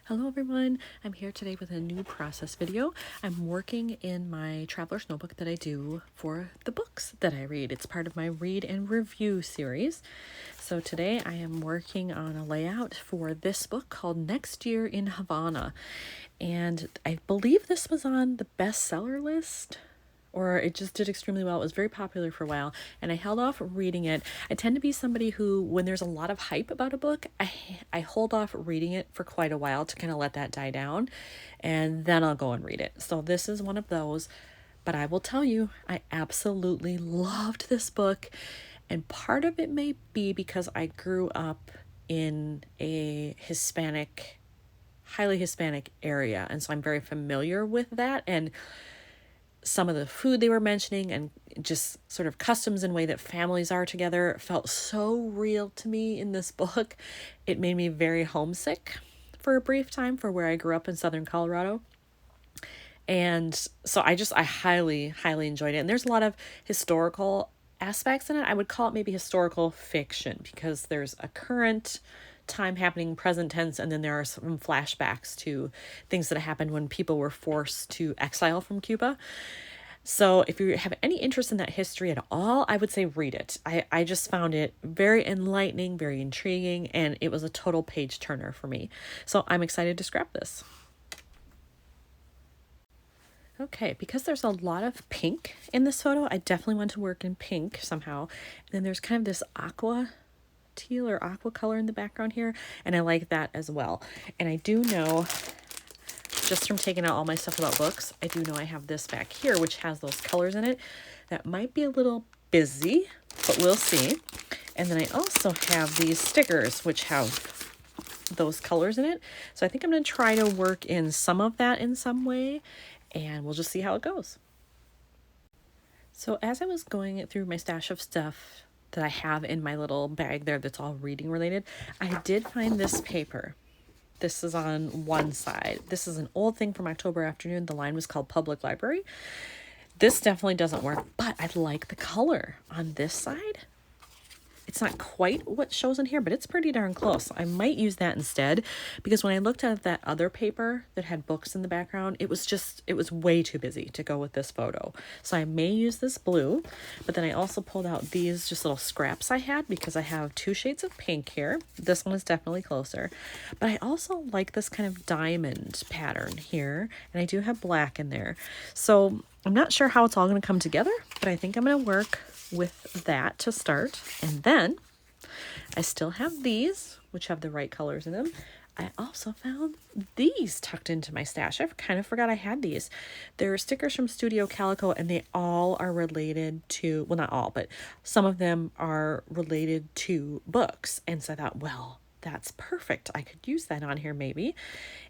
Hello everyone, I'm here today with a new process video. I'm working in my traveler's notebook that I do for the books that I read. It's part of my read and review series. So today I am working on a layout for this book called Next Year in Havana. And I believe this was on the bestseller list, or it just did extremely well. It was very popular for a while, and I held off reading it. I tend to be somebody who, when there's a lot of hype about a book, I hold off reading it for quite a while to kind of let that die down, and then I'll go and read it. So this is one of those, but I will tell you, I absolutely loved this book, and part of it may be because I grew up in a highly Hispanic area, and so I'm very familiar with that, and some of the food they were mentioning and just sort of customs and way that families are together felt so real to me in this book. It made me very homesick for a brief time for where I grew up in Southern Colorado. And so I highly, highly enjoyed it. And there's a lot of historical aspects in it. I would call it maybe historical fiction because there's a current time happening, present tense, and then there are some flashbacks to things that happened when people were forced to exile from Cuba. So if you have any interest in that history at all, I would say read it. I just found it very enlightening, very intriguing, and it was a total page turner for me. So I'm excited to scrap this. Okay, because there's a lot of pink in this photo, I definitely want to work in pink somehow. And then there's kind of this aqua teal or aqua color in the background here, and I like that as well. And I do know, just from taking out all my stuff about books, I do know I have this back here, which has those colors in it. That might be a little busy, but we'll see. And then I also have these stickers, which have those colors in it. So I think I'm going to try to work in some of that in some way, and we'll just see how it goes. So as I was going through my stash of stuff that I have in my little bag there that's all reading related, I did find this paper. This is on one side. This is an old thing from October afternoon. The line was called Public Library. This definitely doesn't work, but I like the color on this side. It's not quite what shows in here, but it's pretty darn close. I might use that instead because when I looked at that other paper that had books in the background, it was way too busy to go with this photo. So I may use this blue, but then I also pulled out these just little scraps I had because I have two shades of pink here. This one is definitely closer, but I also like this kind of diamond pattern here, and I do have black in there. So I'm not sure how it's all going to come together, but I think I'm going to work with that to start. And then I still have these, which have the right colors in them. I also found these tucked into my stash. I kind of forgot I had these. They're stickers from Studio Calico, and they all are related to, well, not all, but some of them are related to books. And so I thought, well, that's perfect. I could use that on here maybe.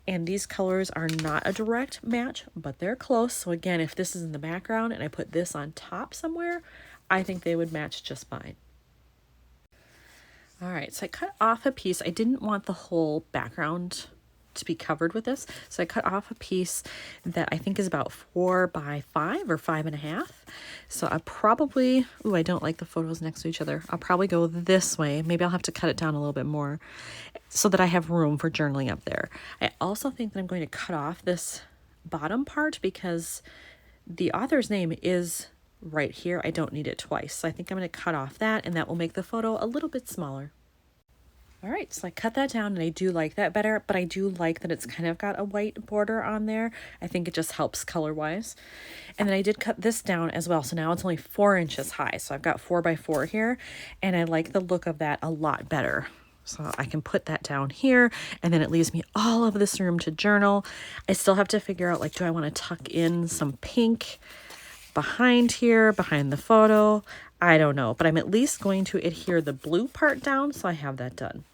And these colors are not a direct match, but they're close. So again, if this is in the background and I put this on top somewhere, I think they would match just fine. All right, so I cut off a piece. I didn't want the whole background to be covered with this, so I cut off a piece that I think is about 4 by 5 or 5.5. So I probably, I don't like the photos next to each other. I'll probably go this way. Maybe I'll have to cut it down a little bit more so that I have room for journaling up there. I also think that I'm going to cut off this bottom part because the author's name is right here. I don't need it twice. So I think I'm going to cut off that, and that will make the photo a little bit smaller. All right, so I cut that down, and I do like that better, but I do like that it's kind of got a white border on there. I think it just helps color-wise. And then I did cut this down as well, so now it's only 4 inches high. So I've got 4 by 4 here, and I like the look of that a lot better. So I can put that down here, and then it leaves me all of this room to journal. I still have to figure out, like, do I want to tuck in some pink behind here, behind the photo? I don't know, but I'm at least going to adhere the blue part down, so I have that done.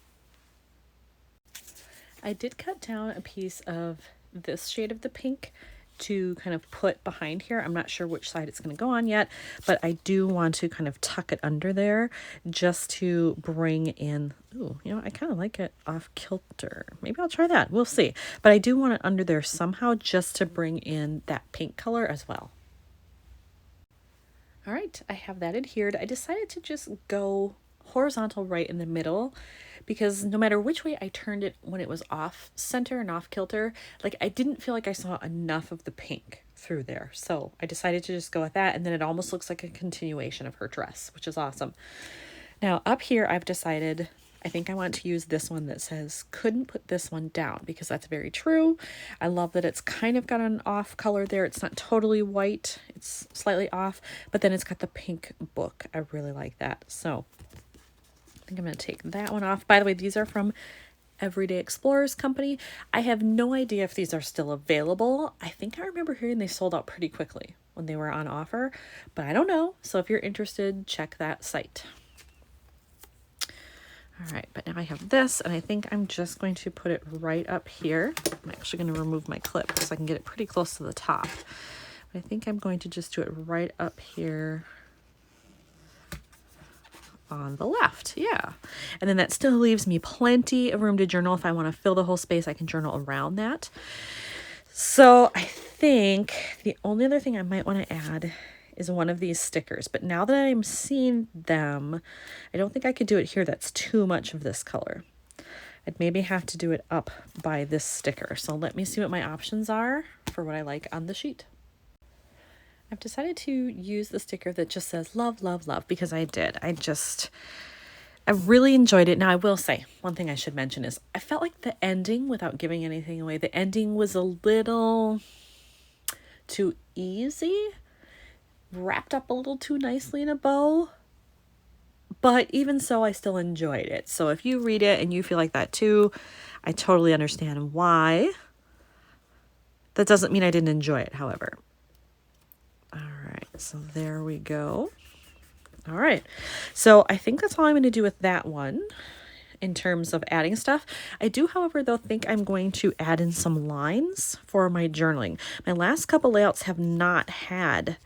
I did cut down a piece of this shade of the pink to kind of put behind here. I'm not sure which side it's going to go on yet, but I do want to kind of tuck it under there just to bring in, I kind of like it off kilter. Maybe I'll try that. We'll see. But I do want it under there somehow just to bring in that pink color as well. All right, I have that adhered. I decided to just go horizontal right in the middle, because no matter which way I turned it when it was off center and off kilter, like I didn't feel like I saw enough of the pink through there. So I decided to just go with that, and then it almost looks like a continuation of her dress, which is awesome. Now up here I've decided I think I want to use this one that says couldn't put this one down, because that's very true. I love that it's kind of got an off color there. It's not totally white, it's slightly off, but then it's got the pink book. I really like that. So I think I'm going to take that one off. By the way, these are from Everyday Explorers Company. I have no idea if these are still available. I think I remember hearing they sold out pretty quickly when they were on offer, but I don't know. So if you're interested, check that site. All right, but now I have this, and I think I'm just going to put it right up here. I'm actually going to remove my clip so I can get it pretty close to the top. But I think I'm going to just do it right up here on the left. Yeah. And then that still leaves me plenty of room to journal. If I want to fill the whole space, I can journal around that. So I think the only other thing I might want to add is one of these stickers, but now that I'm seeing them, I don't think I could do it here. That's too much of this color. I'd maybe have to do it up by this sticker. So let me see what my options are for what I like on the sheet. I've decided to use the sticker that just says love, love, love, because I did. I really enjoyed it. Now I will say, one thing I should mention is I felt like the ending, without giving anything away, the ending was a little too easy, wrapped up a little too nicely in a bow, but even so I still enjoyed it. So if you read it and you feel like that too, I totally understand why. That doesn't mean I didn't enjoy it, however. All right, so there we go. All right, so I think that's all I'm going to do with that one in terms of adding stuff. I do, however, though, think I'm going to add in some lines for my journaling. My last couple layouts have not had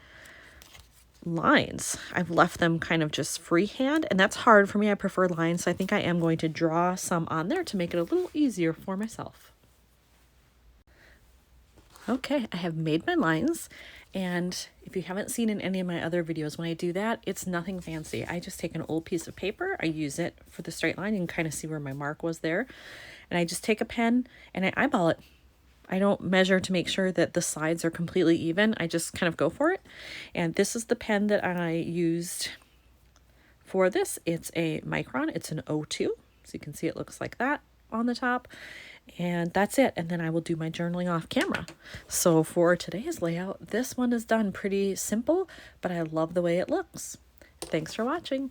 lines. I've left them kind of just freehand, and that's hard for me. I prefer lines, so I think I am going to draw some on there to make it a little easier for myself. Okay, I have made my lines, and if you haven't seen in any of my other videos, when I do that, it's nothing fancy. I just take an old piece of paper, I use it for the straight line. You can kind of see where my mark was there, and I just take a pen and I eyeball it. I don't measure to make sure that the sides are completely even. I just kind of go for it. And this is the pen that I used for this. It's a Micron. It's an O2. So you can see it looks like that on the top. And that's it. And then I will do my journaling off camera. So for today's layout, this one is done pretty simple, but I love the way it looks. Thanks for watching.